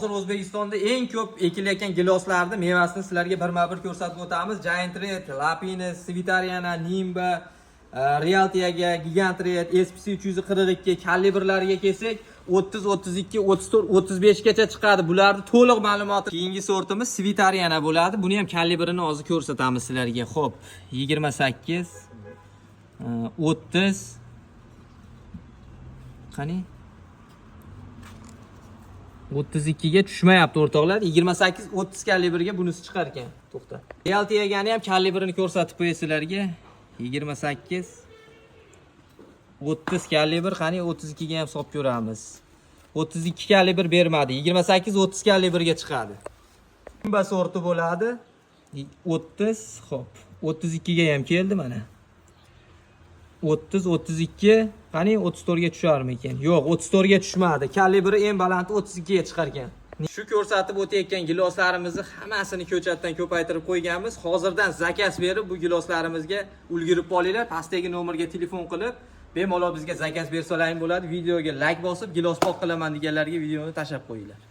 Hozir O'zbekistonda eng ko'p ekilayotgan giloslarni mevasini sizlarga birma-bir ko'rsatib o'tamiz. Giant Red, Lapine, Svitariana, Nimba, Realtiaga, Gigant Red, SPC 342 kalibrlariga kelsak 30, 32, 34, 35 gacha chiqadi. Bularning to'liq ma'lumoti. Keyingi sortimiz Svitariana bo'ladi. Buni ham kalibrini hozir ko'rsatamiz sizlarga. Xo'p, 28, 30 qani 32 ga tushmayapti o'rtoqlar. 28 30 kalibrga bunisi chiqar ekan. To'xta. Realtiagani ham kalibrini ko'rsatib qo'yay sizlarga. 28 30 kalibr, qani 32 ga ham hisob ko'ramiz. 32 kalibr bermadi. 28 30 kalibrga chiqadi. Nimba sorti bo'ladi. 30, xo'p. 32 ga ham keldi mana. 30, 32, qani 34 ga tusharmi ekan? Yo'q, 34 ga tushmadi. Kalibri eng balandi 32 ga chiqar ekan. Shu ko'rsatib o'tayotgan giloslarimizni hammasini ko'chatdan ko'paytirib qo'yganmiz. Hozirdan zakaz berib bu giloslarimizga ulgurib qolinglar. Pastdagi nomerga telefon qilib, bemalol bizga zakaz bersalaring bo'ladi. Videoga like bosib, gilos pok qilaman deganlarga videoni tashlab qo'yinglar.